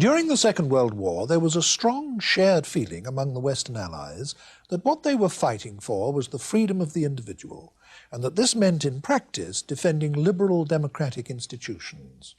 During the Second World War, there was a strong shared feeling among the Western Allies that what they were fighting for was the freedom of the individual, and that this meant in practice defending liberal democratic institutions.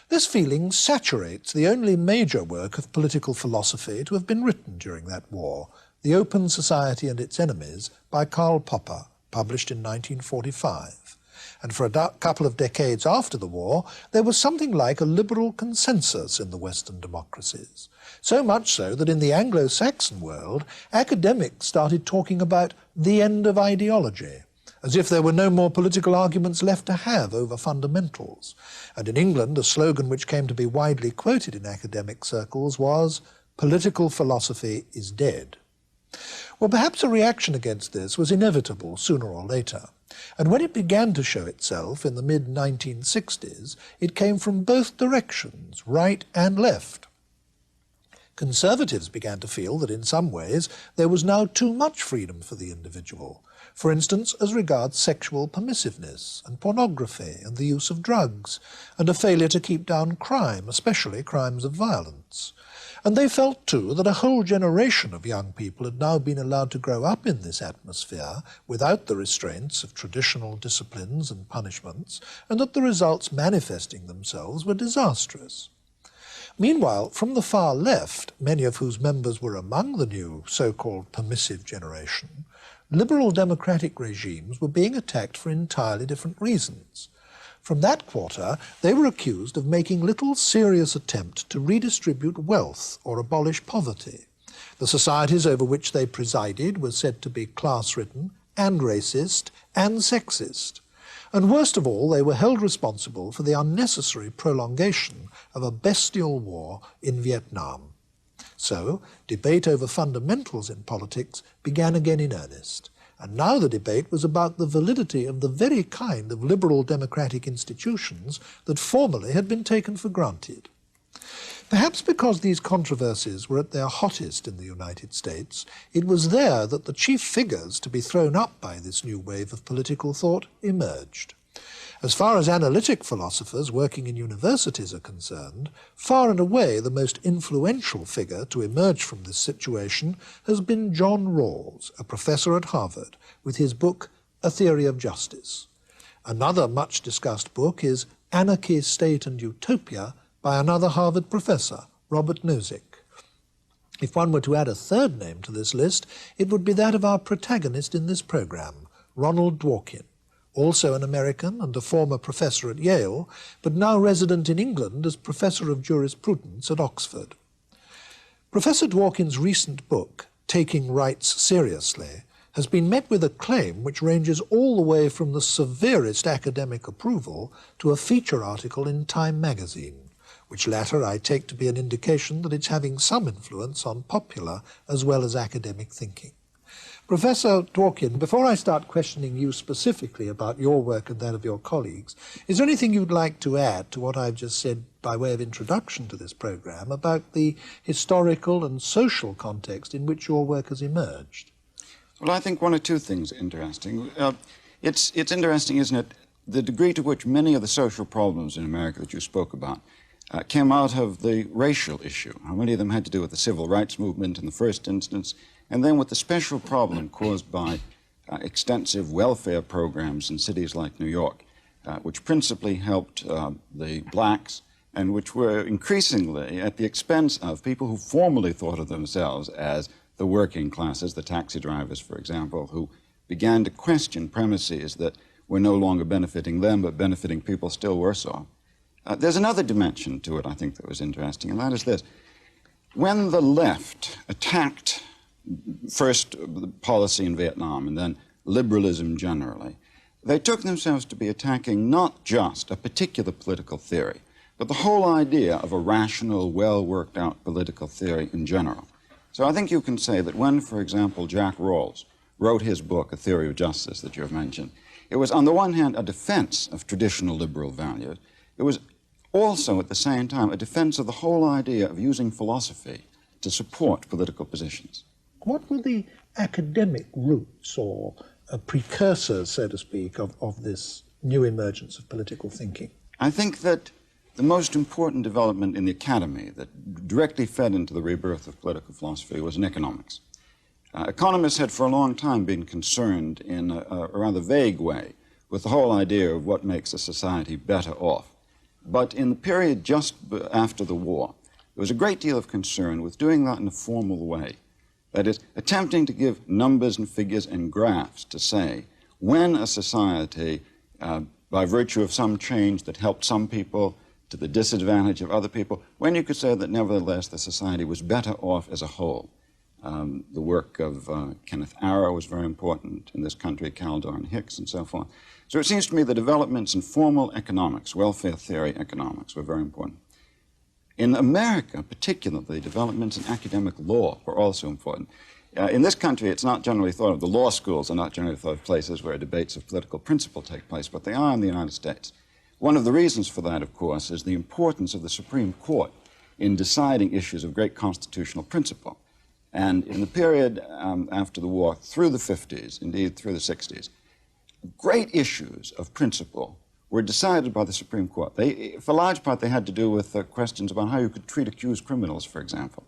This feeling saturates the only major work of political philosophy to have been written during that war, The Open Society and Its Enemies by Karl Popper, published in 1945. And for a couple of decades after the war, there was something like a liberal consensus in the Western democracies. So much so that in the Anglo-Saxon world, academics started talking about the end of ideology, as if there were no more political arguments left to have over fundamentals. And in England, a slogan which came to be widely quoted in academic circles was, "Political philosophy is dead." Well, perhaps a reaction against this was inevitable sooner or later. And when it began to show itself in the mid-1960s, it came from both directions, right and left. Conservatives began to feel that in some ways there was now too much freedom for the individual, for instance as regards sexual permissiveness and pornography and the use of drugs, and a failure to keep down crime, especially crimes of violence. And they felt too that a whole generation of young people had now been allowed to grow up in this atmosphere without the restraints of traditional disciplines and punishments, and that the results manifesting themselves were disastrous. Meanwhile, from the far left, many of whose members were among the new so-called permissive generation, liberal democratic regimes were being attacked for entirely different reasons. From that quarter, they were accused of making little serious attempt to redistribute wealth or abolish poverty. The societies over which they presided were said to be class-ridden and racist and sexist. And worst of all, they were held responsible for the unnecessary prolongation of a bestial war in Vietnam. So, debate over fundamentals in politics began again in earnest. And now the debate was about the validity of the very kind of liberal democratic institutions that formerly had been taken for granted. Perhaps because these controversies were at their hottest in the United States, it was there that the chief figures to be thrown up by this new wave of political thought emerged. As far as analytic philosophers working in universities are concerned, far and away the most influential figure to emerge from this situation has been John Rawls, a professor at Harvard, with his book A Theory of Justice. Another much discussed book is Anarchy, State and Utopia by another Harvard professor, Robert Nozick. If one were to add a third name to this list, it would be that of our protagonist in this program, Ronald Dworkin, also an American and a former professor at Yale, but now resident in England as professor of jurisprudence at Oxford. Professor Dworkin's recent book, Taking Rights Seriously, has been met with acclaim which ranges all the way from the severest academic approval to a feature article in Time magazine, which latter I take to be an indication that it's having some influence on popular as well as academic thinking. Professor Dworkin, before I start questioning you specifically about your work and that of your colleagues, is there anything you'd like to add to what I've just said by way of introduction to this program about the historical and social context in which your work has emerged? Well, I think one or two things are interesting. It's interesting, isn't it, the degree to which many of the social problems in America that you spoke about came out of the racial issue. How many of them had to do with the civil rights movement in the first instance, and then with the special problem caused by extensive welfare programs in cities like New York, which principally helped the blacks and which were increasingly at the expense of people who formerly thought of themselves as the working classes, the taxi drivers, for example, who began to question premises that were no longer benefiting them but benefiting people still worse off. There's another dimension to it, I think, that was interesting, and that is this. When the left attacked first policy in Vietnam and then liberalism generally, they took themselves to be attacking not just a particular political theory, but the whole idea of a rational, well-worked-out political theory in general. So I think you can say that when, for example, Jack Rawls wrote his book, A Theory of Justice, that you have mentioned, it was on the one hand a defense of traditional liberal values. It was also at the same time a defense of the whole idea of using philosophy to support political positions. What were the academic roots or precursors, so to speak, of this new emergence of political thinking? I think that the most important development in the academy that directly fed into the rebirth of political philosophy was in economics. Economists had for a long time been concerned in a rather vague way with the whole idea of what makes a society better off. But in the period just after the war, there was a great deal of concern with doing that in a formal way. That is, attempting to give numbers and figures and graphs to say when a society, by virtue of some change that helped some people to the disadvantage of other people, when you could say that nevertheless the society was better off as a whole. The work of Kenneth Arrow was very important in this country, Caldor and Hicks and so forth. So it seems to me the developments in formal economics, welfare theory economics, were very important. In America, particularly, developments in academic law were also important. In this country, it's not generally thought of, the law schools are not generally thought of places where debates of political principle take place, but they are in the United States. One of the reasons for that, of course, is the importance of the Supreme Court in deciding issues of great constitutional principle. And in the period after the war, through the 50s, indeed through the 60s, great issues of principle were decided by the Supreme Court. For a large part, they had to do with questions about how you could treat accused criminals, for example.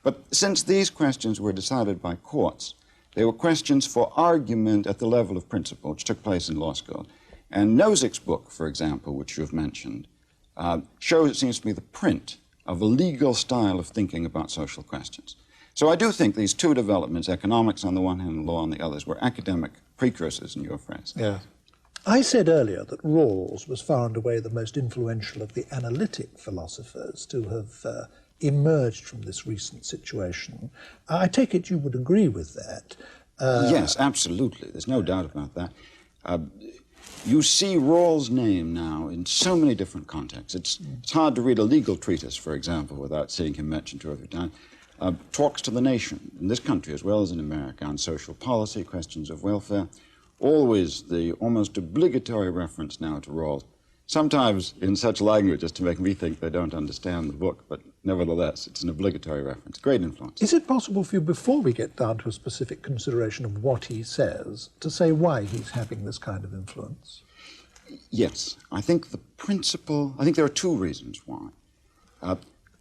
But since these questions were decided by courts, they were questions for argument at the level of principle, which took place in law school. And Nozick's book, for example, which you've mentioned, shows, it seems to me, the print of a legal style of thinking about social questions. So I do think these two developments, economics on the one hand and law on the others, were academic precursors, in your phrase. Yeah. I said earlier that Rawls was far and away the most influential of the analytic philosophers to have emerged from this recent situation. I take it you would agree with that. Yes, absolutely. There's no doubt about that. You see Rawls' name now in so many different contexts. It's hard to read a legal treatise, for example, without seeing him mentioned 2 or 3 times. Talks to the nation, in this country as well as in America, on social policy, questions of welfare. Always the almost obligatory reference now to Rawls, sometimes in such language as to make me think they don't understand the book, but nevertheless, it's an obligatory reference. Great influence. Is it possible for you, before we get down to a specific consideration of what he says, to say why he's having this kind of influence? Yes. I think there are 2 reasons why.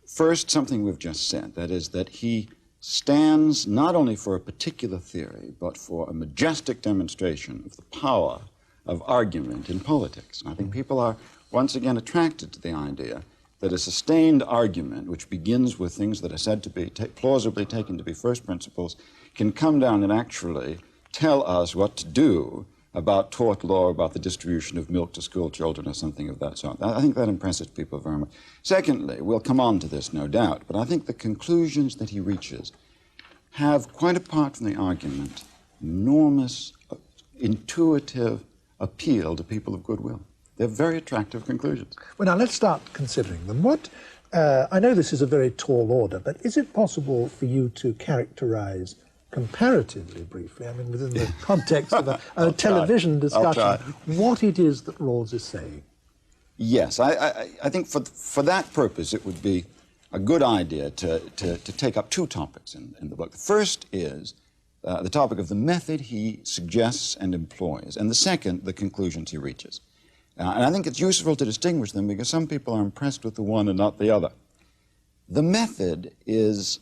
First, something we've just said, that is that he stands not only for a particular theory, but for a majestic demonstration of the power of argument in politics. And I think people are once again attracted to the idea that a sustained argument, which begins with things that are said to be plausibly taken to be first principles, can come down and actually tell us what to do about tort law, about the distribution of milk to school children or something of that sort. I think that impresses people very much. Secondly, we'll come on to this, no doubt, but I think the conclusions that he reaches have, quite apart from the argument, enormous, intuitive appeal to people of goodwill. They're very attractive conclusions. Well, now let's start considering them. I know this is a very tall order, but is it possible for you to characterize comparatively briefly, I mean within the context of a television discussion, what it is that Rawls is saying? Yes, I think for that purpose it would be a good idea to take up 2 topics in the book. The first is the topic of the method he suggests and employs, and the second, the conclusions he reaches. And I think it's useful to distinguish them because some people are impressed with the one and not the other. The method is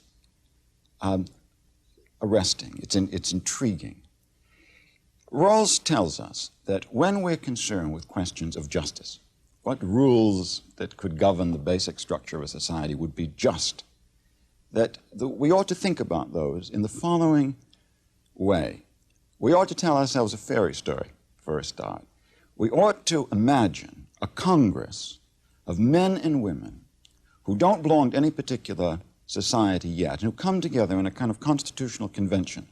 arresting, it's intriguing. Rawls tells us that when we're concerned with questions of justice, what rules that could govern the basic structure of a society would be just, that we ought to think about those in the following way. We ought to tell ourselves a fairy story, for a start. We ought to imagine a Congress of men and women who don't belong to any particular society yet, and who come together in a kind of constitutional convention.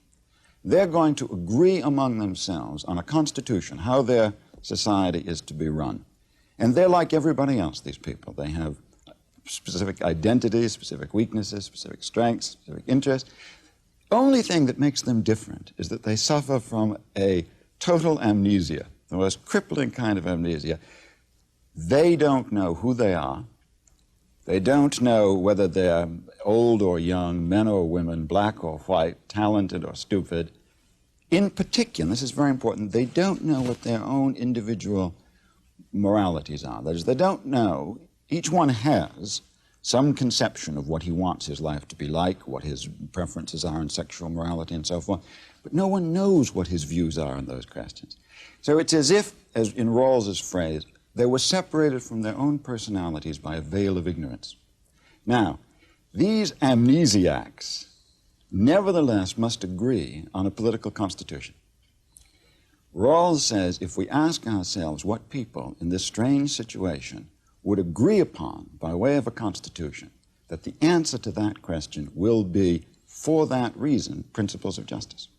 They're going to agree among themselves on a constitution, how their society is to be run. And they're like everybody else, these people. They have specific identities, specific weaknesses, specific strengths, specific interests. The only thing that makes them different is that they suffer from a total amnesia, the most crippling kind of amnesia. They don't know who they are. They don't know whether they're old or young, men or women, black or white, talented or stupid. In particular, this is very important, they don't know what their own individual moralities are. That is, they don't know Each one has some conception of what he wants his life to be like, what his preferences are in sexual morality and so forth, but no one knows what his views are on those questions. So it's as if, as in Rawls's phrase, they were separated from their own personalities by a veil of ignorance. Now, these amnesiacs nevertheless must agree on a political constitution. Rawls says if we ask ourselves what people in this strange situation would agree upon by way of a constitution, that the answer to that question will be, for that reason, principles of justice.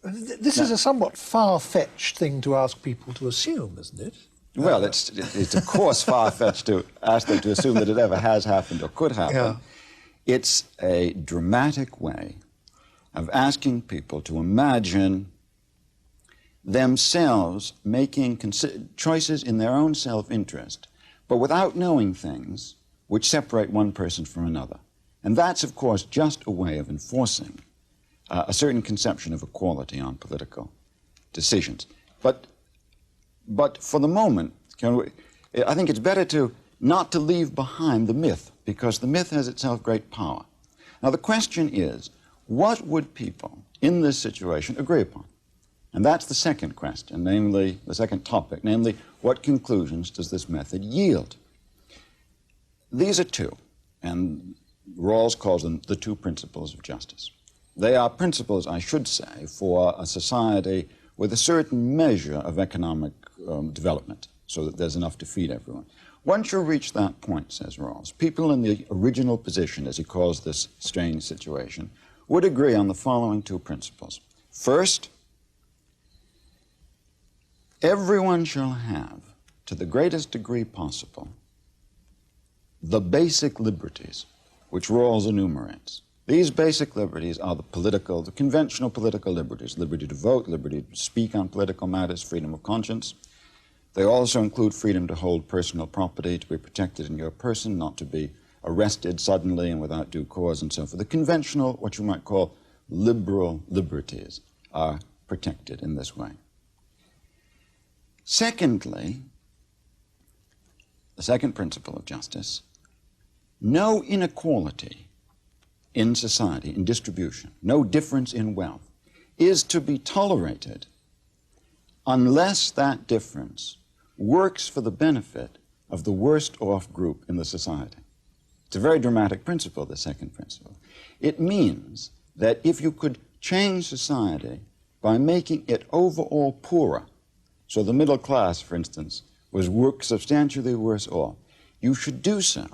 This is a somewhat far-fetched thing to ask people to assume, isn't it? Well, it's of course far-fetched to ask them to assume that it ever has happened or could happen. Yeah. It's a dramatic way of asking people to imagine themselves making choices in their own self-interest, but without knowing things which separate one person from another. And that's, of course, just a way of enforcing a certain conception of equality on political decisions. But for the moment, I think it's better not to leave behind the myth, because the myth has itself great power. Now, the question is, what would people in this situation agree upon? And that's the second question, namely, the second topic, namely, what conclusions does this method yield? These are two, and Rawls calls them the two principles of justice. They are principles, I should say, for a society with a certain measure of economic development, so that there's enough to feed everyone. Once you reach that point, says Rawls, people in the original position, as he calls this strange situation, would agree on the following two principles. First, everyone shall have, to the greatest degree possible, the basic liberties which Rawls enumerates. These basic liberties are the conventional political liberties: liberty to vote, liberty to speak on political matters, freedom of conscience. They also include freedom to hold personal property, to be protected in your person, not to be arrested suddenly and without due cause, and so forth. The conventional, what you might call liberal liberties, are protected in this way. Secondly, the second principle of justice, no inequality in society, in distribution, no difference in wealth, is to be tolerated unless that difference works for the benefit of the worst off group in the society. It's a very dramatic principle, the second principle. It means that if you could change society by making it overall poorer, so the middle class, for instance, was substantially worse off, you should do so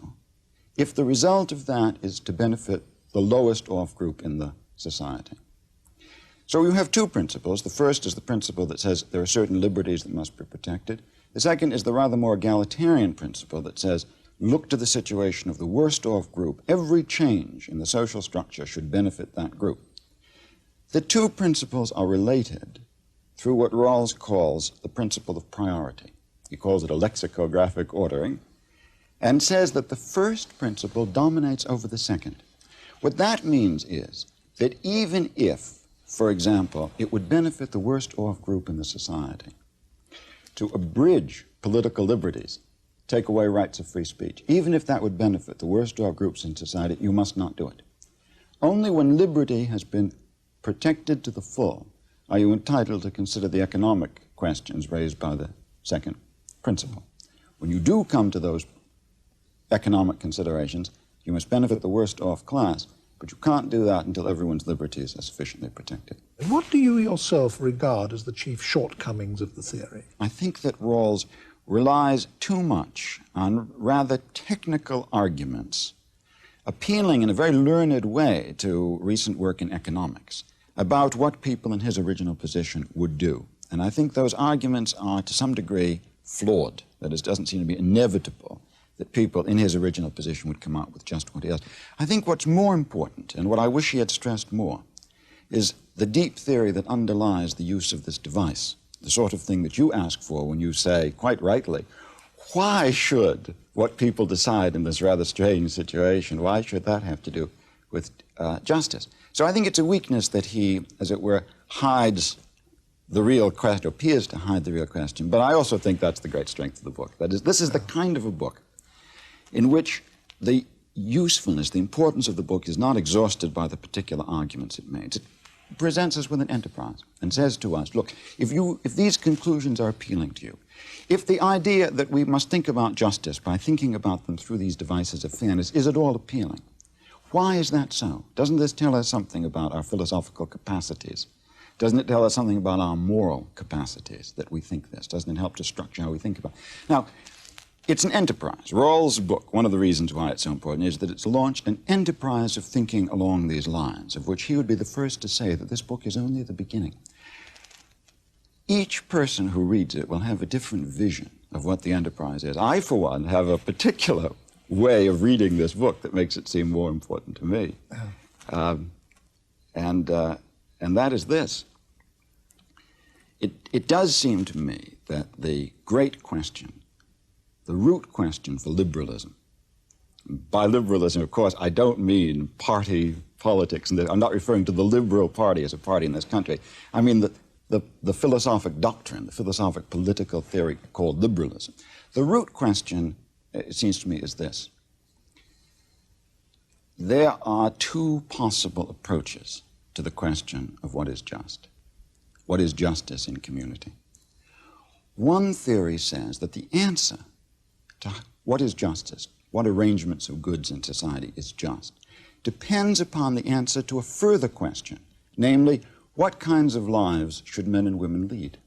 if the result of that is to benefit the lowest off group in the society. So you have two principles. The first is the principle that says there are certain liberties that must be protected. The second is the rather more egalitarian principle that says, look to the situation of the worst off group. Every change in the social structure should benefit that group. The two principles are related through what Rawls calls the principle of priority. He calls it a lexicographic ordering, and says that the first principle dominates over the second. What that means is that even if, for example, it would benefit the worst off group in the society to abridge political liberties, take away rights of free speech, even if that would benefit the worst off groups in society, you must not do it. Only when liberty has been protected to the full are you entitled to consider the economic questions raised by the second principle. When you do come to those economic considerations, you must benefit the worst off class, but you can't do that until everyone's liberties are sufficiently protected. What do you yourself regard as the chief shortcomings of the theory? I think that Rawls relies too much on rather technical arguments, appealing in a very learned way to recent work in economics about what people in his original position would do. And I think those arguments are to some degree flawed. That is, it doesn't seem to be inevitable that people in his original position would come out with just what he has. I think what's more important, and what I wish he had stressed more, is the deep theory that underlies the use of this device, the sort of thing that you ask for when you say, quite rightly, why should what people decide in this rather strange situation, why should that have to do with justice? So I think it's a weakness that he, as it were, hides the real question, appears to hide the real question. But I also think that's the great strength of the book. That is, this is the kind of a book in which the usefulness, the importance of the book is not exhausted by the particular arguments it makes. It presents us with an enterprise and says to us, look, if these conclusions are appealing to you, if the idea that we must think about justice by thinking about them through these devices of fairness is at all appealing, why is that so? Doesn't this tell us something about our philosophical capacities? Doesn't it tell us something about our moral capacities that we think this? Doesn't it help to structure how we think about it? Now, it's an enterprise. Rawls' book, one of the reasons why it's so important is that it's launched an enterprise of thinking along these lines, of which he would be the first to say that this book is only the beginning. Each person who reads it will have a different vision of what the enterprise is. I, for one, have a particular way of reading this book that makes it seem more important to me. And that is this. It does seem to me that the great question, the root question for liberalism, by liberalism, of course, I don't mean party politics. I'm not referring to the Liberal Party as a party in this country. I mean the philosophic doctrine, the philosophic political theory called liberalism. The root question, it seems to me, is this. There are two possible approaches to the question of what is just. What is justice in community? One theory says that the answer to what is justice, what arrangements of goods in society is just, depends upon the answer to a further question, namely, what kinds of lives should men and women lead?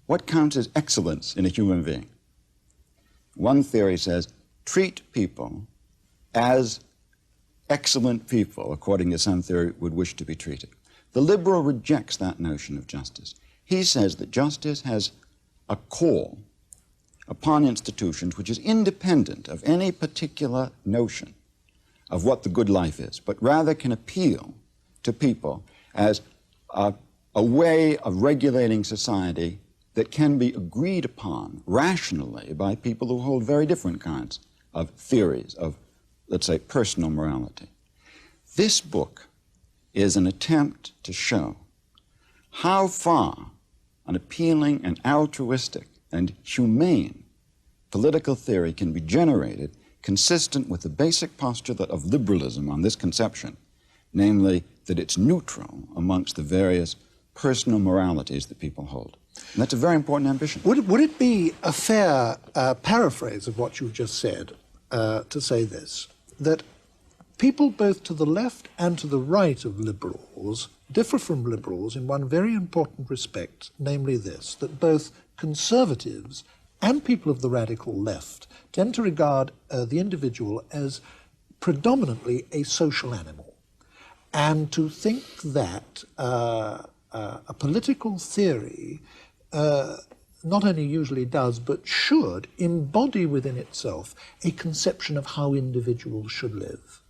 What counts as excellence in a human being? One theory says, treat people as excellent people, according to some theory, would wish to be treated. The liberal rejects that notion of justice. He says that justice has a call upon institutions which is independent of any particular notion of what the good life is, but rather can appeal to people as a way of regulating society that can be agreed upon rationally by people who hold very different kinds of theories of, let's say, personal morality. This book is an attempt to show how far an appealing and altruistic and humane political theory can be generated consistent with the basic postulate of liberalism on this conception, namely that it's neutral amongst the various personal moralities that people hold. And that's a very important ambition. Would it be a fair paraphrase of what you've just said to say this, that people both to the left and to the right of liberals differ from liberals in one very important respect, namely this, that both conservatives and people of the radical left tend to regard the individual as predominantly a social animal, and to think that a political theory not only usually does, but should embody within itself a conception of how individuals should live.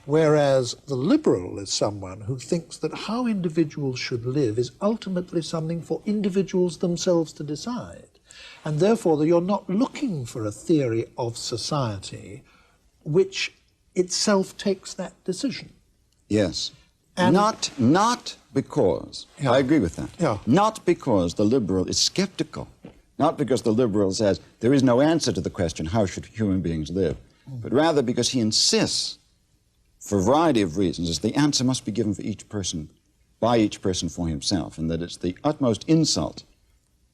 Whereas the liberal is someone who thinks that how individuals should live is ultimately something for individuals themselves to decide. And therefore, that you're not looking for a theory of society which itself takes that decision. Yes. And not because, I agree with that, not because the liberal is skeptical, not because the liberal says there is no answer to the question, how should human beings live, but rather because he insists, for a variety of reasons, that the answer must be given for each person, by each person for himself, and that it's the utmost insult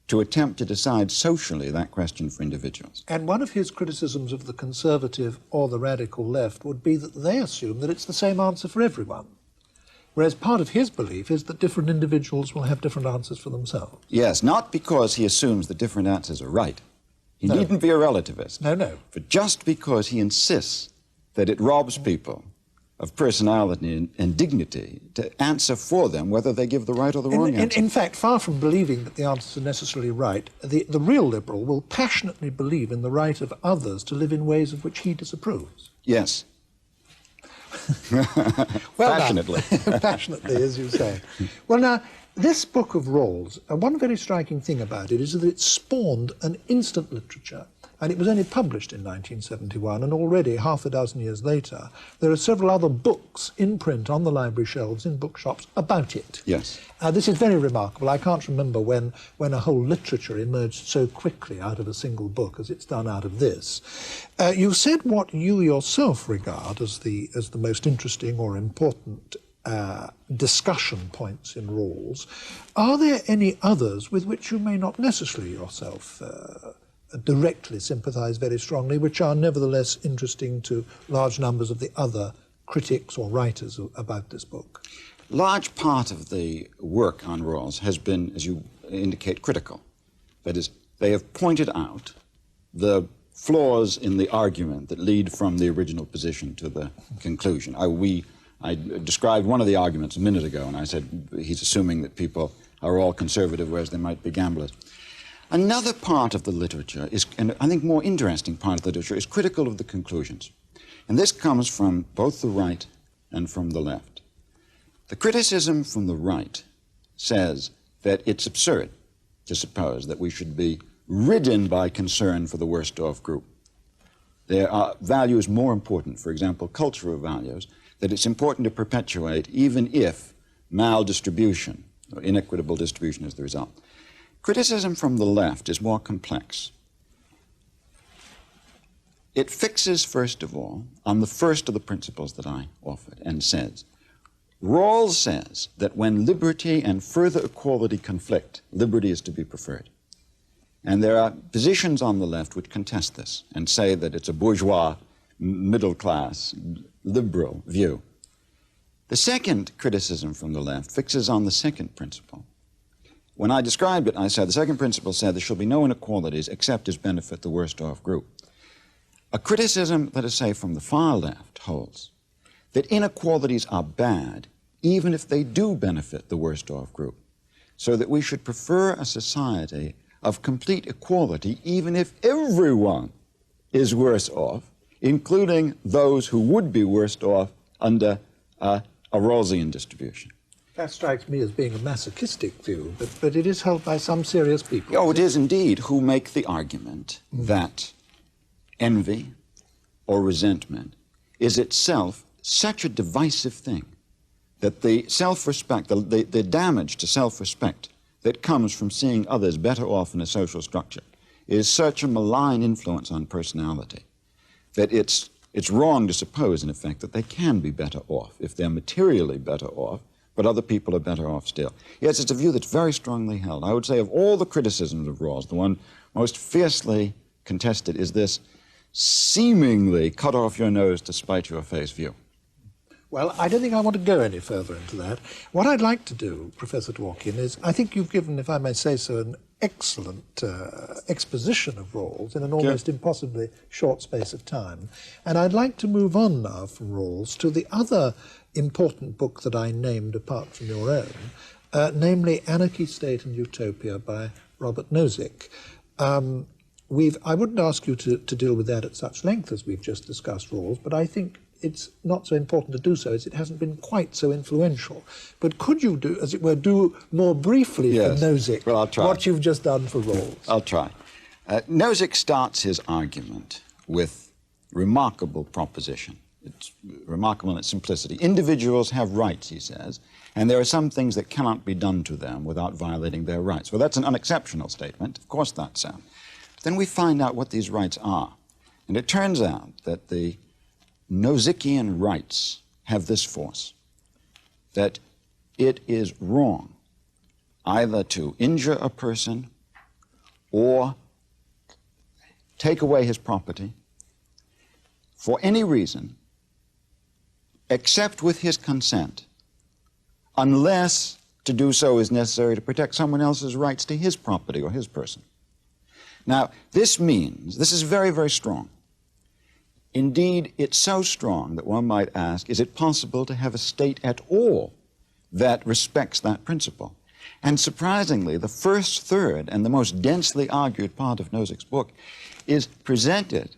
to attempt to decide socially that question for individuals. And one of his criticisms of the conservative or the radical left would be that they assume that it's the same answer for everyone. Whereas part of his belief is that different individuals will have different answers for themselves. Yes, not because he assumes that different answers are right. He needn't be a relativist. No. But just because he insists that it robs people of personality and dignity to answer for them whether they give the right or the wrong answer. In fact, far from believing that the answers are necessarily right, the real liberal will passionately believe in the right of others to live in ways of which he disapproves. Yes. Well, passionately. Passionately, as you say. Well, now, this book of Rawls, one very striking thing about it is that it spawned an instant literature and it was only published in 1971, and already half a dozen years later, there are several other books in print on the library shelves in bookshops about it. Yes. This is very remarkable. I can't remember when a whole literature emerged so quickly out of a single book as it's done out of this. You said what you yourself regard as the most interesting or important discussion points in rules. Are there any others with which you may not necessarily yourself directly sympathise very strongly, which are nevertheless interesting to large numbers of the other critics or writers about this book? Large part of the work on rules has been, as you indicate, critical. That is, they have pointed out the flaws in the argument that lead from the original position to the conclusion. I described one of the arguments a minute ago, and I said he's assuming that people are all conservative, whereas they might be gamblers. Another part of the literature is, and I think more interesting part of the literature, is critical of the conclusions. And this comes from both the right and from the left. The criticism from the right says that it's absurd to suppose that we should be ridden by concern for the worst off group. There are values more important, for example, cultural values, that it's important to perpetuate even if maldistribution or inequitable distribution is the result. Criticism from the left is more complex. It fixes, first of all, on the first of the principles that I offered and says, Rawls says that when liberty and further equality conflict, liberty is to be preferred. And there are positions on the left which contest this and say that it's a bourgeois, middle-class, liberal view. The second criticism from the left fixes on the second principle. When I described it, I said the second principle said there shall be no inequalities except as benefit the worst off group. A criticism, let us say, from the far left holds that inequalities are bad even if they do benefit the worst off group, so that we should prefer a society of complete equality even if everyone is worse off, including those who would be worst off under a Rawlsian distribution. That strikes me as being a masochistic view, but it is held by some serious people. Oh, it is indeed, who make the argument that envy or resentment is itself such a divisive thing that the self-respect, the damage to self-respect that comes from seeing others better off in a social structure is such a malign influence on personality that it's wrong to suppose, in effect, that they can be better off if they're materially better off, but other people are better off still. Yes, it's a view that's very strongly held. I would say of all the criticisms of Rawls, the one most fiercely contested is this seemingly cut off your nose to spite your face view. Well, I don't think I want to go any further into that. What I'd like to do, Professor Dworkin, is I think you've given, if I may say so, an excellent exposition of Rawls in an almost impossibly short space of time. And I'd like to move on now from Rawls to the other important book that I named apart from your own, namely Anarchy, State and Utopia by Robert Nozick. I wouldn't ask you to deal with that at such length as we've just discussed Rawls, but I think it's not so important to do so as it hasn't been quite so influential. But could you do, as it were, do more briefly for Nozick what you've just done for Rawls? I'll try. Nozick starts his argument with remarkable proposition. It's remarkable in its simplicity. Individuals have rights, he says, and there are some things that cannot be done to them without violating their rights. Well, that's an unexceptional statement. Of course that's so. But then we find out what these rights are. And it turns out that the Nozickian rights have this force, that it is wrong either to injure a person or take away his property for any reason except with his consent, unless to do so is necessary to protect someone else's rights to his property or his person. Now, this means, this is very, very strong. Indeed, it's so strong that one might ask, is it possible to have a state at all that respects that principle? And surprisingly, the first third and the most densely argued part of Nozick's book is presented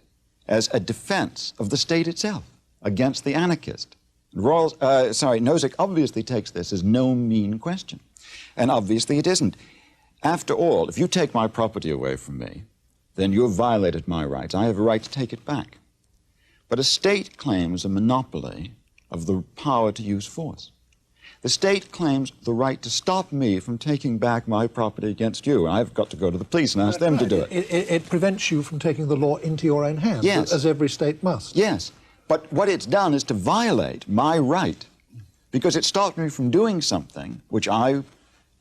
as a defense of the state itself against the anarchist. Nozick obviously takes this as no mean question. And obviously it isn't. After all, if you take my property away from me, then you've violated my rights. I have a right to take it back. But a state claims a monopoly of the power to use force. The state claims the right to stop me from taking back my property against you. I've got to go to the police and ask them to do it. It prevents you from taking the law into your own hands, yes, as every state must. Yes, but what it's done is to violate my right, because it stopped me from doing something which I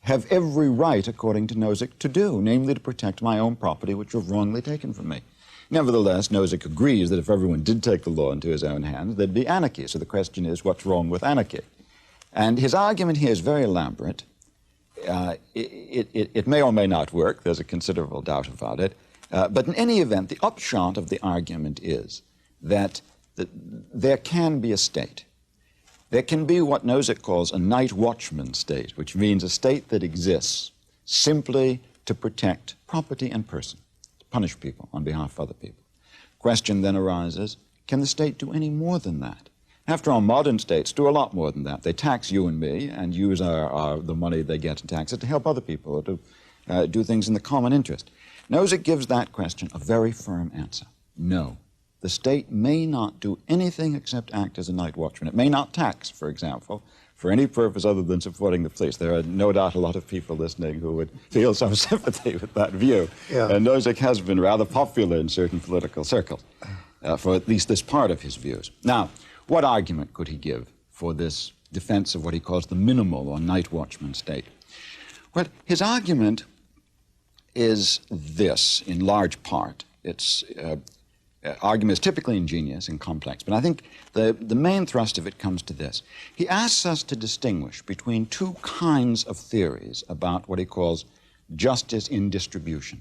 have every right, according to Nozick, to do, namely to protect my own property, which was wrongly taken from me. Nevertheless, Nozick agrees that if everyone did take the law into his own hands, there'd be anarchy. So the question is, what's wrong with anarchy? And his argument here is very elaborate. It may or may not work. There's a considerable doubt about it. But in any event, the upshot of the argument is that there can be a state. There can be what Nozick calls a night watchman state, which means a state that exists simply to protect property and person, to punish people on behalf of other people. Question then arises, can the state do any more than that? After all, modern states do a lot more than that. They tax you and me and use the money they get in taxes to help other people or to do things in the common interest. Nozick gives that question a very firm answer. No. The state may not do anything except act as a night watchman. It may not tax, for example, for any purpose other than supporting the police. There are no doubt a lot of people listening who would feel some sympathy with that view. Yeah. And Nozick has been rather popular in certain political circles for at least this part of his views. Now, what argument could he give for this defense of what he calls the minimal or night watchman state? Well, his argument is this, in large part. Its argument is typically ingenious and complex, but I think the main thrust of it comes to this. He asks us to distinguish between two kinds of theories about what he calls justice in distribution.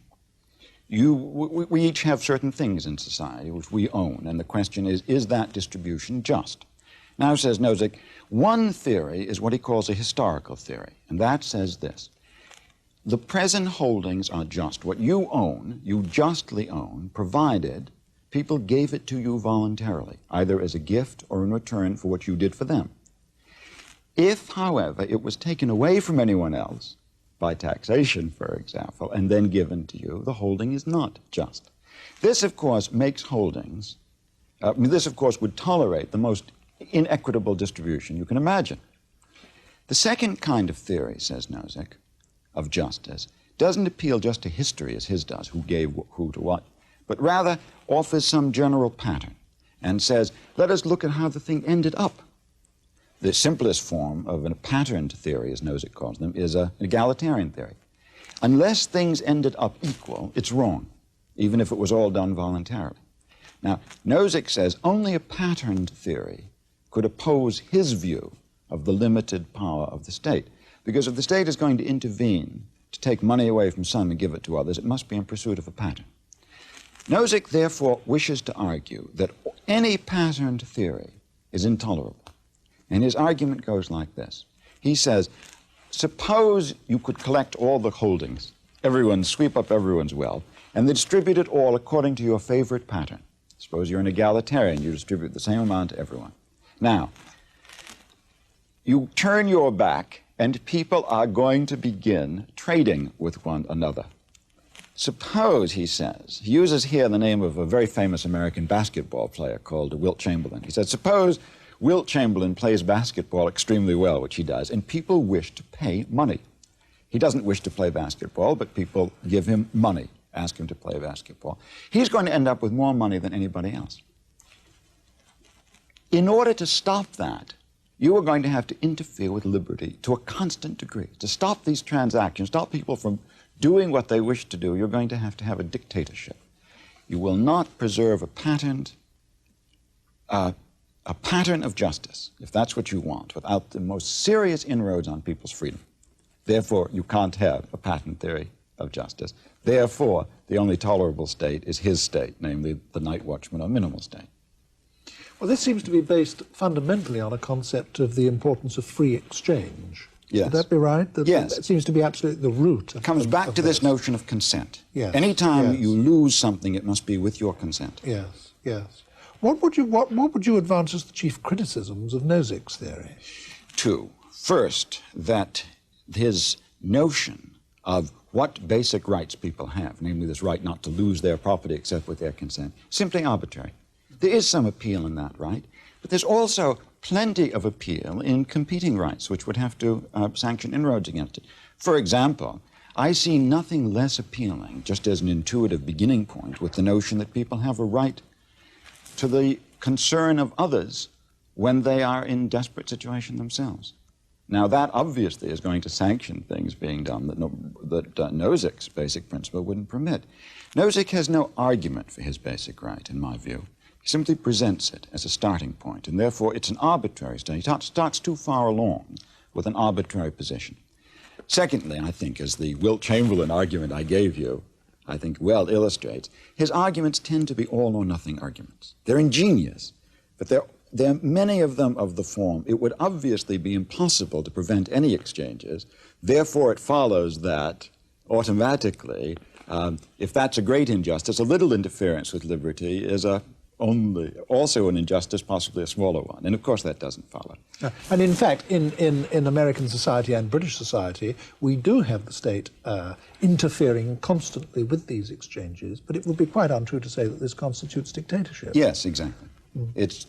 We each have certain things in society which we own, and the question is that distribution just? Now, says Nozick, one theory is what he calls a historical theory, and that says this. The present holdings are just. What you own, you justly own, provided people gave it to you voluntarily, either as a gift or in return for what you did for them. If, however, it was taken away from anyone else, by taxation, for example, and then given to you, the holding is not just. This, of course, makes holdings, this, of course, would tolerate the most inequitable distribution you can imagine. The second kind of theory, says Nozick, of justice, doesn't appeal just to history as his does, who gave who to what, but rather offers some general pattern and says, let us look at how the thing ended up. The simplest form of a patterned theory, as Nozick calls them, is an egalitarian theory. Unless things ended up equal, it's wrong, even if it was all done voluntarily. Now, Nozick says only a patterned theory could oppose his view of the limited power of the state. Because if the state is going to intervene to take money away from some and give it to others, it must be in pursuit of a pattern. Nozick, therefore, wishes to argue that any patterned theory is intolerable. And his argument goes like this. He says, suppose you could collect all the holdings, sweep up everyone's wealth, and then distribute it all according to your favorite pattern. Suppose you're an egalitarian, you distribute the same amount to everyone. Now, you turn your back, and people are going to begin trading with one another. Suppose, he says, he uses here the name of a very famous American basketball player called Wilt Chamberlain. He said, suppose Wilt Chamberlain plays basketball extremely well, which he does, and people wish to pay money. He doesn't wish to play basketball, but people give him money, ask him to play basketball. He's going to end up with more money than anybody else. In order to stop that, you are going to have to interfere with liberty to a constant degree. To stop these transactions, stop people from doing what they wish to do, you're going to have a dictatorship. You will not preserve a pattern of justice, if that's what you want, without the most serious inroads on people's freedom. Therefore, you can't have a pattern theory of justice. Therefore, the only tolerable state is his state, namely the night watchman or minimal state. Well, this seems to be based fundamentally on a concept of the importance of free exchange. Yes. Would that be right? Yes. That seems to be absolutely the root. It comes back to this notion of consent. Yes. Anytime you lose something, it must be with your consent. Yes, yes. What would you advance as the chief criticisms of Nozick's theory? Two. First, that his notion of what basic rights people have, namely this right not to lose their property except with their consent, simply arbitrary. There is some appeal in that right, but there's also plenty of appeal in competing rights, which would have to sanction inroads against it. For example, I see nothing less appealing, just as an intuitive beginning point, with the notion that people have a right to the concern of others when they are in desperate situation themselves. Now, that obviously is going to sanction things being done that Nozick's basic principle wouldn't permit. Nozick has no argument for his basic right, in my view. He simply presents it as a starting point, and therefore it's an arbitrary study. He starts too far along with an arbitrary position. Secondly, I think, as the Wilt Chamberlain argument I gave you, I think well illustrates, his arguments tend to be all-or-nothing arguments. They're ingenious, but there are many of them of the form, it would obviously be impossible to prevent any exchanges. Therefore, it follows that automatically, if that's a great injustice, a little interference with liberty is also an injustice, possibly a smaller one. And of course, that doesn't follow. And in fact, in American society and British society, we do have the state interfering constantly with these exchanges, but it would be quite untrue to say that this constitutes dictatorship. Yes, exactly. There's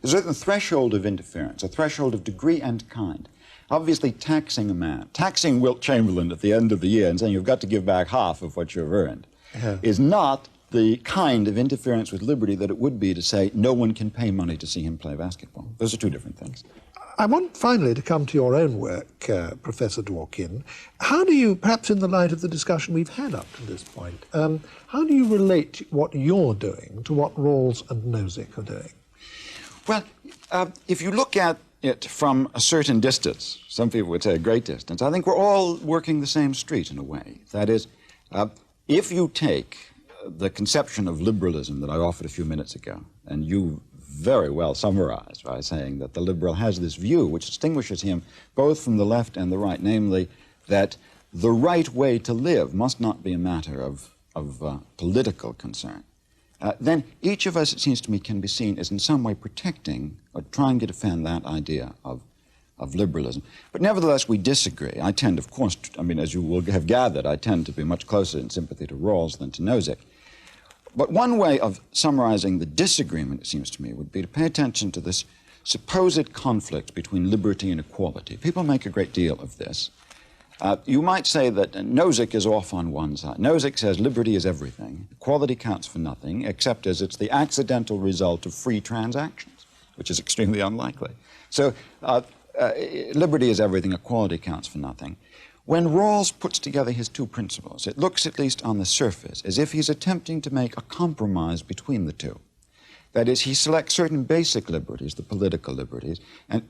a certain threshold of interference, a threshold of degree and kind. Obviously, taxing a man, taxing Wilt Chamberlain at the end of the year and saying you've got to give back half of what you've earned, is not the kind of interference with liberty that it would be to say no one can pay money to see him play basketball. Those are two different things. I want finally to come to your own work, Professor Dworkin. How do you, perhaps in the light of the discussion we've had up to this point, how do you relate what you're doing to what Rawls and Nozick are doing? Well, if you look at it from a certain distance, some people would say a great distance, I think we're all working the same street in a way. That is, if you take the conception of liberalism that I offered a few minutes ago, and you very well summarized by saying that the liberal has this view which distinguishes him both from the left and the right, namely that the right way to live must not be a matter of political concern, then each of us, it seems to me, can be seen as in some way protecting or trying to defend that idea of liberalism. But nevertheless, we disagree. I tend, of course, as you will have gathered, I tend to be much closer in sympathy to Rawls than to Nozick. But one way of summarizing the disagreement, it seems to me, would be to pay attention to this supposed conflict between liberty and equality. People make a great deal of this. You might say that Nozick is off on one side. Nozick says liberty is everything. Equality counts for nothing, except as it's the accidental result of free transactions, which is extremely unlikely. So liberty is everything, equality counts for nothing. When Rawls puts together his two principles, it looks, at least on the surface, as if he's attempting to make a compromise between the two. That is, he selects certain basic liberties, the political liberties,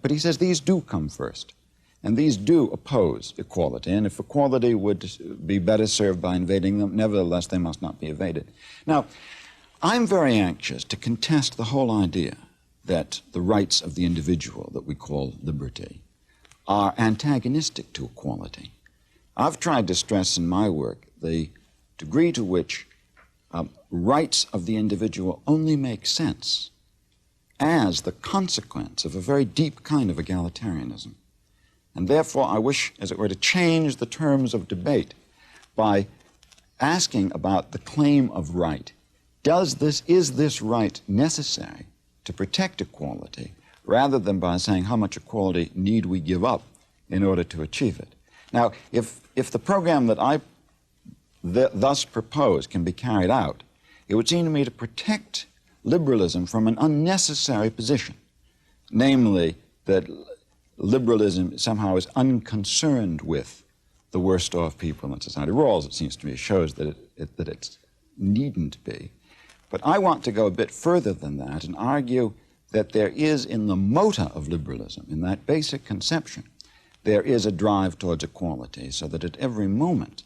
but he says these do come first. And these do oppose equality, and if equality would be better served by invading them, nevertheless, they must not be evaded. Now, I'm very anxious to contest the whole idea that the rights of the individual that we call liberty are antagonistic to equality. I've tried to stress in my work the degree to which rights of the individual only make sense as the consequence of a very deep kind of egalitarianism. And therefore, I wish, as it were, to change the terms of debate by asking about the claim of right. Is this right necessary to protect equality, rather than by saying how much equality need we give up in order to achieve it? Now, if the program that I thus propose can be carried out, it would seem to me to protect liberalism from an unnecessary position, namely that liberalism somehow is unconcerned with the worst off people in society. Rawls, it seems to me, shows that it needn't be. But I want to go a bit further than that and argue that there is in the motor of liberalism, in that basic conception, there is a drive towards equality, so that at every moment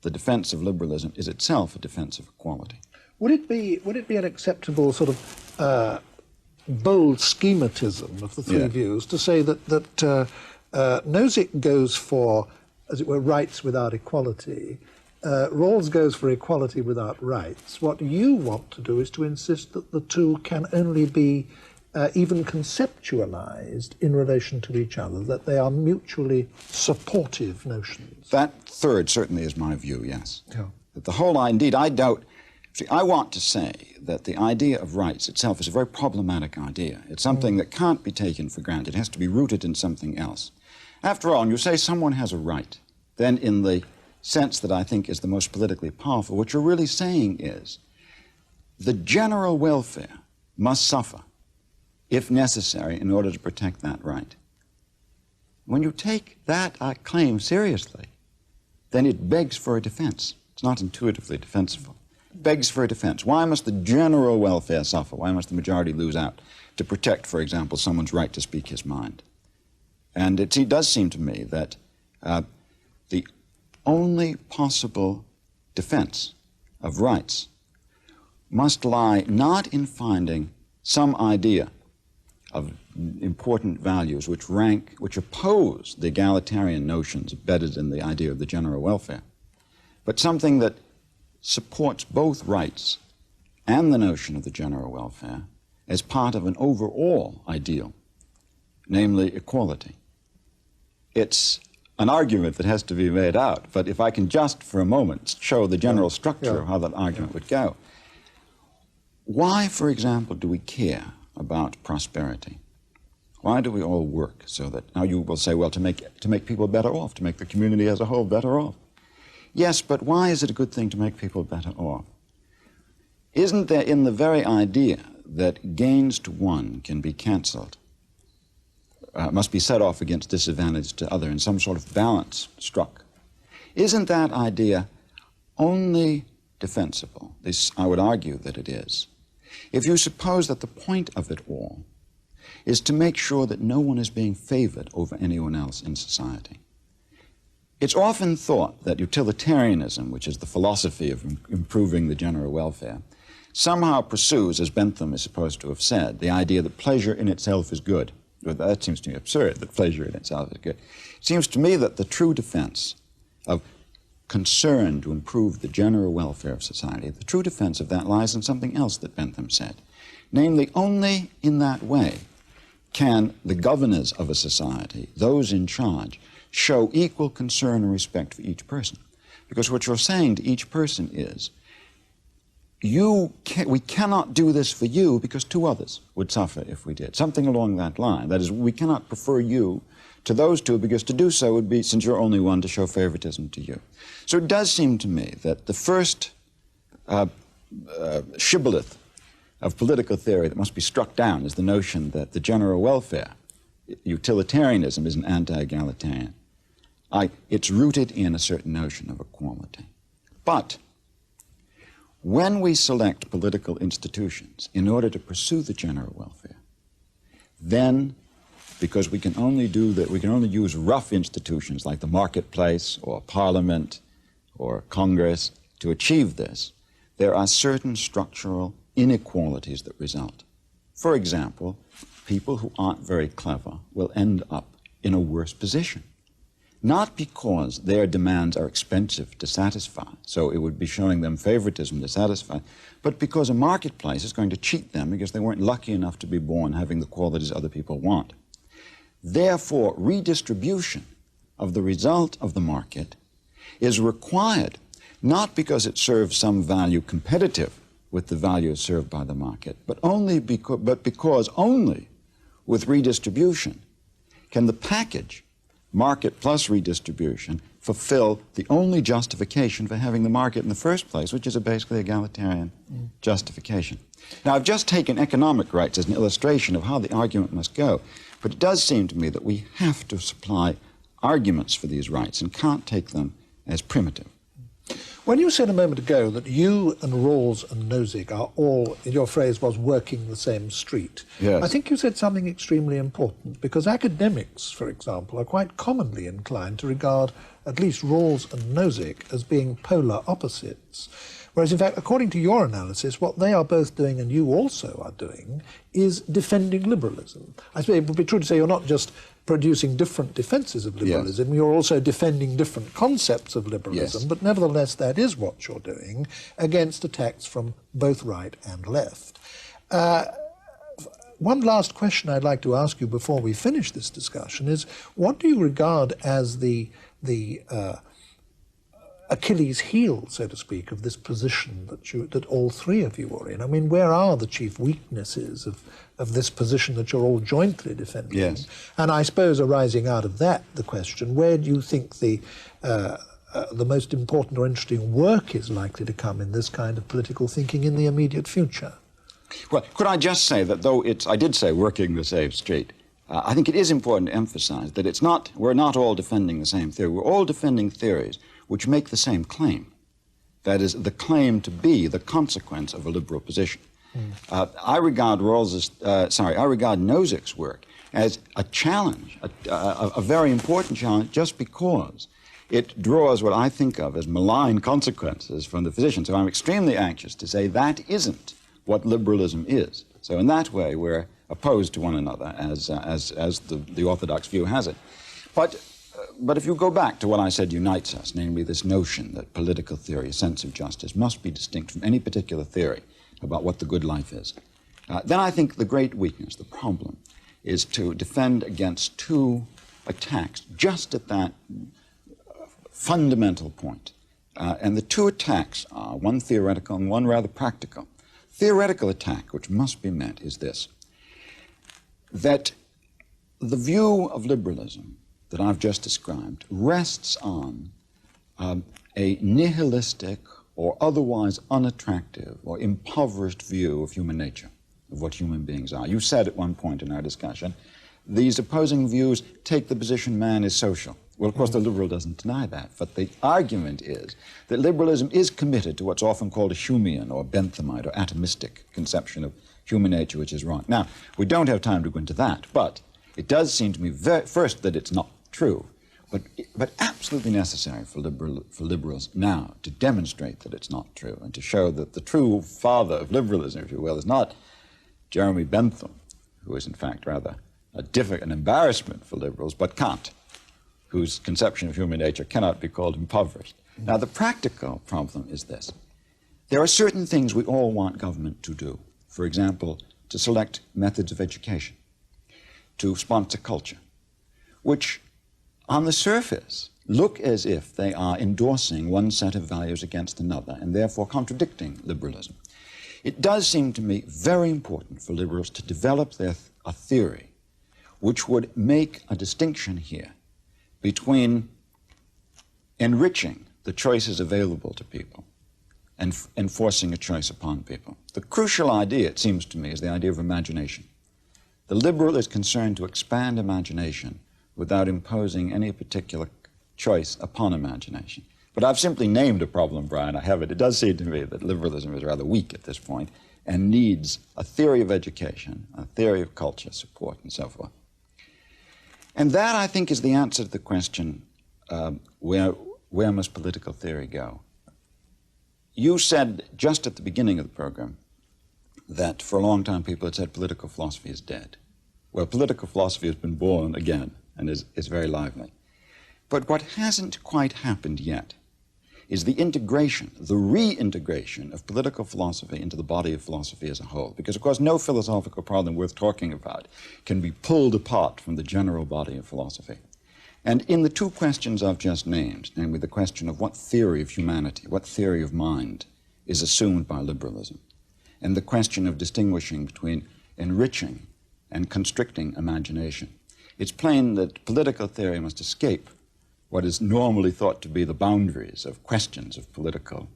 the defense of liberalism is itself a defense of equality. Would it be an acceptable sort of bold schematism of the three views to say that Nozick goes for, as it were, rights without equality, Rawls goes for equality without rights? What you want to do is to insist that the two can only be even conceptualized in relation to each other, that they are mutually supportive notions? That third certainly is my view, yes. Yeah. That the whole, indeed, I doubt, see, I want to say that the idea of rights itself is a very problematic idea. It's something that can't be taken for granted. It has to be rooted in something else. After all, when you say someone has a right, then in the sense that I think is the most politically powerful, what you're really saying is the general welfare must suffer, if necessary, in order to protect that right. When you take that claim seriously, then it begs for a defense. It's not intuitively defensible. It begs for a defense. Why must the general welfare suffer? Why must the majority lose out to protect, for example, someone's right to speak his mind? And it does seem to me that the only possible defense of rights must lie not in finding some idea of important values which oppose the egalitarian notions embedded in the idea of the general welfare, but something that supports both rights and the notion of the general welfare as part of an overall ideal, namely equality. It's an argument that has to be made out, but if I can just for a moment show the general structure of how that argument would go. Why, for example, do we care about prosperity? Why do we all work so that, now you will say, well, to make people better off, to make the community as a whole better off. Yes, but why is it a good thing to make people better off? Isn't there in the very idea that gains to one can be cancelled, must be set off against disadvantage to other in some sort of balance struck? Isn't that idea only defensible? This, I would argue that it is. If you suppose that the point of it all is to make sure that no one is being favored over anyone else in society. It's often thought that utilitarianism, which is the philosophy of improving the general welfare, somehow pursues, as Bentham is supposed to have said, the idea that pleasure in itself is good. Well, that seems to me absurd, that pleasure in itself is good. It seems to me that the true defense of concern to improve the general welfare of society, the true defense of that lies in something else that Bentham said. Namely, only in that way can the governors of a society, those in charge, show equal concern and respect for each person. Because what you're saying to each person is, we cannot do this for you because two others would suffer if we did. Something along that line. That is, we cannot prefer you to those two because to do so would be, since you're only one, to show favoritism to you. So it does seem to me that the first shibboleth of political theory that must be struck down is the notion that the general welfare, utilitarianism, is an anti-egalitarian. It's rooted in a certain notion of equality. But when we select political institutions in order to pursue the general welfare, then, because we can only do that, we can only use rough institutions like the marketplace or parliament or Congress to achieve this, there are certain structural inequalities that result. For example, people who aren't very clever will end up in a worse position. Not because their demands are expensive to satisfy, so it would be showing them favoritism to satisfy, but because a marketplace is going to cheat them because they weren't lucky enough to be born having the qualities other people want. Therefore, redistribution of the result of the market is required, not because it serves some value competitive with the value served by the market, but because only with redistribution can the package, market plus redistribution, fulfill the only justification for having the market in the first place, which is a basically egalitarian justification. Now, I've just taken economic rights as an illustration of how the argument must go, but it does seem to me that we have to supply arguments for these rights and can't take them as primitive. When you said a moment ago that you and Rawls and Nozick are all, your phrase was, working the same street, yes. I think you said something extremely important, because academics, for example, are quite commonly inclined to regard at least Rawls and Nozick as being polar opposites. Whereas, in fact, according to your analysis, what they are both doing, and you also are doing, is defending liberalism. I suppose it would be true to say you're not just producing different defences of liberalism, yes. You're also defending different concepts of liberalism, yes. But nevertheless that is what you're doing against attacks from both right and left. one last question I'd like to ask you before we finish this discussion is, what do you regard as the Achilles heel, so to speak, of this position that all three of you are in? I mean, where are the chief weaknesses of this position that you're all jointly defending? Yes. And I suppose arising out of that, the question, where do you think the most important or interesting work is likely to come in this kind of political thinking in the immediate future? Well, could I just say that though I did say working the same street, I think it is important to emphasize that we're not all defending the same theory. We're all defending theories which make the same claim. That is, the claim to be the consequence of a liberal position. I regard Nozick's work as a challenge, a very important challenge, just because it draws what I think of as malign consequences from the position. So I'm extremely anxious to say that isn't what liberalism is. So in that way, we're opposed to one another, as the orthodox view has it. But if you go back to what I said unites us, namely this notion that political theory, a sense of justice, must be distinct from any particular theory about what the good life is, then I think the great weakness, the problem, is to defend against two attacks just at that fundamental point. And the two attacks are one theoretical and one rather practical. Theoretical attack, which must be met, is this: that the view of liberalism that I've just described rests on a nihilistic or otherwise unattractive or impoverished view of human nature, of what human beings are. You said at one point in our discussion, these opposing views take the position man is social. Well, of course, the liberal doesn't deny that, but the argument is that liberalism is committed to what's often called a Humean or Benthamite or atomistic conception of human nature, which is wrong. Now, we don't have time to go into that, but it does seem to me, first, that it's not true, but absolutely necessary for liberals now to demonstrate that it's not true and to show that the true father of liberalism, if you will, is not Jeremy Bentham, who is in fact rather an embarrassment for liberals, but Kant, whose conception of human nature cannot be called impoverished. Now, the practical problem is this. There are certain things we all want government to do. For example, to select methods of education, to sponsor culture, which on the surface look as if they are endorsing one set of values against another and therefore contradicting liberalism. It does seem to me very important for liberals to develop a theory which would make a distinction here between enriching the choices available to people and enforcing a choice upon people. The crucial idea, it seems to me, is the idea of imagination. The liberal is concerned to expand imagination without imposing any particular choice upon imagination. But I've simply named a problem, Brian. I have it. It does seem to me that liberalism is rather weak at this point and needs a theory of education, a theory of culture, support, and so forth. And that, I think, is the answer to the question, where must political theory go? You said just at the beginning of the program that for a long time people had said political philosophy is dead. Well, political philosophy has been born again and is very lively. But what hasn't quite happened yet is the integration, the reintegration of political philosophy into the body of philosophy as a whole. Because, of course, no philosophical problem worth talking about can be pulled apart from the general body of philosophy. And in the two questions I've just named, namely the question of what theory of humanity, what theory of mind is assumed by liberalism, and the question of distinguishing between enriching and constricting imagination, it's plain that political theory must escape what is normally thought to be the boundaries of questions of political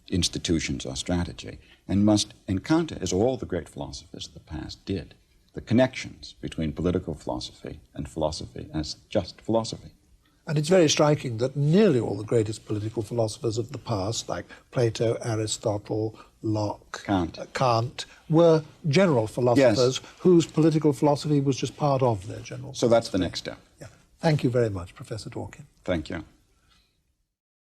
institutions or strategy, and must encounter, as all the great philosophers of the past did, the connections between political philosophy and philosophy as just philosophy. And it's very striking that nearly all the greatest political philosophers of the past, like Plato, Aristotle, Locke, Kant, were general philosophers whose political philosophy was just part of their general philosophy. So that's the next step. Yeah. Thank you very much, Professor Dworkin. Thank you.